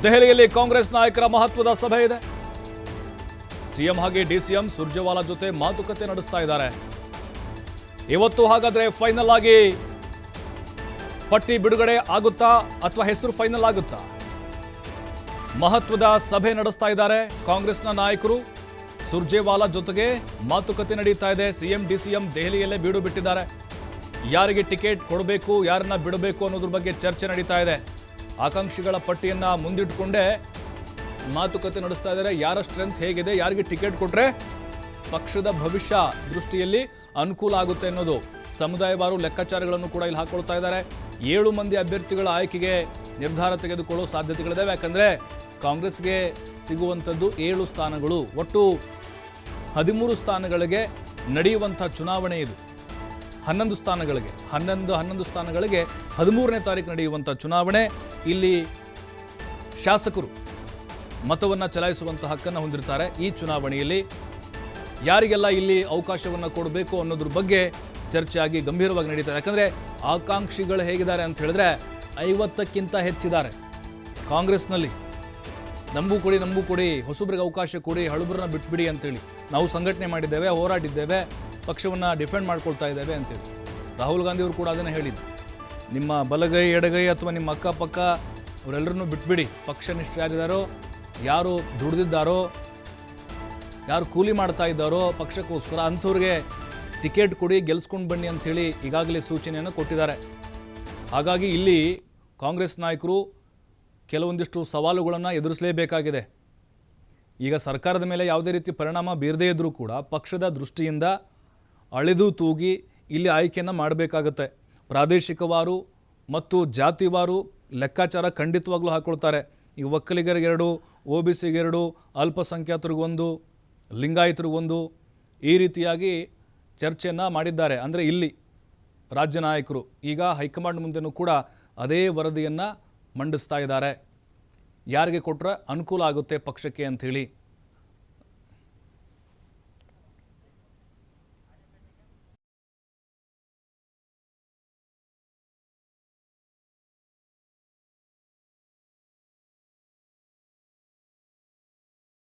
ದೆಹಲಿಯಲ್ಲಿ ಕಾಂಗ್ರೆಸ್ ನಾಯಕರ ಮಹತ್ವದ ಸಭೆ ಇದೆ. ಸಿಎಂ ಹಾಗೆ ಡಿಸಿಎಂ ಸುರ್ಜೇವಾಲಾ ಜೊತೆ ಮಾತುಕತೆ ನಡೆಸ್ತಾ ಇದ್ದಾರೆ. ಇವತ್ತು ಹಾಗಾದ್ರೆ ಫೈನಲ್ ಆಗಿ ಪಟ್ಟಿ ಬಿಡುಗಡೆ ಆಗುತ್ತಾ ಅಥವಾ ಹೆಸರು ಫೈನಲ್ ಆಗುತ್ತಾ? ಮಹತ್ವದ ಸಭೆ ನಡೆಸ್ತಾ ಇದ್ದಾರೆ ಕಾಂಗ್ರೆಸ್ನ ನಾಯಕರು. ಸುರ್ಜೇವಾಲಾ ಜೊತೆಗೆ ಮಾತುಕತೆ ನಡೀತಾ ಇದೆ. ಸಿಎಂ ಡಿಸಿಎಂ ದೆಹಲಿಯಲ್ಲೇ ಬೀಡು ಬಿಟ್ಟಿದ್ದಾರೆ. ಯಾರಿಗೆ ಟಿಕೆಟ್ ಕೊಡಬೇಕು, ಯಾರನ್ನ ಬಿಡಬೇಕು ಅನ್ನೋದ್ರ ಬಗ್ಗೆ ಚರ್ಚೆ ನಡೀತಾ ಇದೆ. ಆಕಾಂಕ್ಷಿಗಳ ಪಟ್ಟಿಯನ್ನ ಮುಂದಿಟ್ಟುಕೊಂಡೇ ಮಾತುಕತೆ ನಡೆಸ್ತಾ ಇದ್ದಾರೆ. ಯಾರ ಸ್ಟ್ರೆಂತ್ ಹೇಗಿದೆ, ಯಾರಿಗೆ ಟಿಕೆಟ್ ಕೊಟ್ರೆ ಪಕ್ಷದ ಭವಿಷ್ಯ ದೃಷ್ಟಿಯಲ್ಲಿ ಅನುಕೂಲ ಆಗುತ್ತೆ ಅನ್ನೋದು ಸಮುದಾಯವಾರು ಲೆಕ್ಕಾಚಾರಗಳನ್ನು ಕೂಡ ಇಲ್ಲಿ ಹಾಕೊಳ್ತಾ ಇದ್ದಾರೆ. 7 ಮಂದಿ ಅಭ್ಯರ್ಥಿಗಳ ಆಯ್ಕೆಗೆ ನಿರ್ಧಾರ ತೆಗೆದುಕೊಳ್ಳೋ ಸಾಧ್ಯತೆಗಳಿದೆ. ಯಾಕಂದ್ರೆ ಕಾಂಗ್ರೆಸ್ಗೆ ಸಿಗುವಂಥದ್ದು 7 ಸ್ಥಾನಗಳು, ಒಟ್ಟು 13 ಸ್ಥಾನಗಳಿಗೆ ನಡೆಯುವಂಥ ಚುನಾವಣೆ ಇದು. 11 ಸ್ಥಾನಗಳಿಗೆ 11 ಸ್ಥಾನಗಳಿಗೆ 13ನೇ ತಾರೀಕು ನಡೆಯುವಂಥ ಚುನಾವಣೆ. ಇಲ್ಲಿ ಶಾಸಕರು ಮತವನ್ನು ಚಲಾಯಿಸುವಂಥ ಹಕ್ಕನ್ನು ಹೊಂದಿರ್ತಾರೆ. ಈ ಚುನಾವಣೆಯಲ್ಲಿ ಯಾರಿಗೆಲ್ಲ ಇಲ್ಲಿ ಅವಕಾಶವನ್ನು ಕೊಡಬೇಕು ಅನ್ನೋದ್ರ ಬಗ್ಗೆ ಚರ್ಚೆ ಆಗಿ ಗಂಭೀರವಾಗಿ ನಡೀತಾರೆ. ಯಾಕಂದರೆ ಆಕಾಂಕ್ಷಿಗಳು ಹೇಗಿದ್ದಾರೆ ಅಂತ ಹೇಳಿದ್ರೆ 50ಕ್ಕಿಂತ ಹೆಚ್ಚಿದ್ದಾರೆ ಕಾಂಗ್ರೆಸ್ನಲ್ಲಿ. ನಮಗೂ ಕೊಡಿ, ಹೊಸಬ್ರಿಗೆ ಅವಕಾಶ ಕೊಡಿ, ಹಳುಬರನ್ನ ಬಿಟ್ಬಿಡಿ ಅಂತೇಳಿ ನಾವು ಸಂಘಟನೆ ಮಾಡಿದ್ದೇವೆ, ಹೋರಾಡಿದ್ದೇವೆ, ಪಕ್ಷವನ್ನು ಡಿಫೆಂಡ್ ಮಾಡ್ಕೊಳ್ತಾ ಇದ್ದೇವೆ ಅಂತೇಳಿ ರಾಹುಲ್ ಗಾಂಧಿ ಅವರು ಕೂಡ ಅದನ್ನು ಹೇಳಿದ್ದು. ನಿಮ್ಮ ಬಲಗೈ ಎಡಗೈ ಅಥವಾ ನಿಮ್ಮ ಅಕ್ಕಪಕ್ಕ ಅವರೆಲ್ಲರನ್ನೂ ಬಿಟ್ಬಿಡಿ. ಪಕ್ಷ ನಿಷ್ಠ ಯಾರಿದ್ದಾರೋ, ಯಾರು ದುಡಿದಿದ್ದಾರೋ, ಯಾರು ಕೂಲಿ ಮಾಡ್ತಾ ಇದ್ದಾರೋ ಪಕ್ಷಕ್ಕೋಸ್ಕರ ಅಂಥವ್ರಿಗೆ ಟಿಕೆಟ್ ಕೊಡಿ, ಗೆಲ್ಸ್ಕೊಂಡು ಬನ್ನಿ ಅಂಥೇಳಿ ಈಗಾಗಲೇ ಸೂಚನೆಯನ್ನು ಕೊಟ್ಟಿದ್ದಾರೆ. ಹಾಗಾಗಿ ಇಲ್ಲಿ ಕಾಂಗ್ರೆಸ್ ನಾಯಕರು ಕೆಲವೊಂದಿಷ್ಟು ಸವಾಲುಗಳನ್ನು ಎದುರಿಸಲೇಬೇಕಾಗಿದೆ. ಈಗ ಸರ್ಕಾರದ ಮೇಲೆ ಯಾವುದೇ ರೀತಿ ಪರಿಣಾಮ ಬೀರದೇ ಇದ್ದರೂ ಕೂಡ ಪಕ್ಷದ ದೃಷ್ಟಿಯಿಂದ ಅಳೆದು ತೂಗಿ ಇಲ್ಲಿ ಆಯ್ಕೆಯನ್ನು ಮಾಡಬೇಕಾಗತ್ತೆ. ಪ್ರಾದೇಶಿಕವಾರು ಮತ್ತು ಜಾತಿವಾರು ಲೆಕ್ಕಾಚಾರ ಖಂಡಿತವಾಗ್ಲೂ ಹಾಕ್ಕೊಳ್ತಾರೆ. ಈಗ ಒಕ್ಕಲಿಗರಿಗೆ 2, OBCಗೆ 2, ಅಲ್ಪಸಂಖ್ಯಾತರಿಗೊಂದು, ಲಿಂಗಾಯತರಿಗೊಂದು, ಈ ರೀತಿಯಾಗಿ ಚರ್ಚೆಯನ್ನು ಮಾಡಿದ್ದಾರೆ. ಅಂದರೆ ಇಲ್ಲಿ ರಾಜ್ಯ ನಾಯಕರು ಈಗ ಹೈಕಮಾಂಡ್ ಮುಂದೆನೂ ಕೂಡ ಅದೇ ವರದಿಯನ್ನು ಮಂಡಿಸ್ತಾ ಇದ್ದಾರೆ. ಯಾರಿಗೆ ಕೊಟ್ಟರೆ ಅನುಕೂಲ ಆಗುತ್ತೆ ಪಕ್ಷಕ್ಕೆ ಅಂಥೇಳಿ.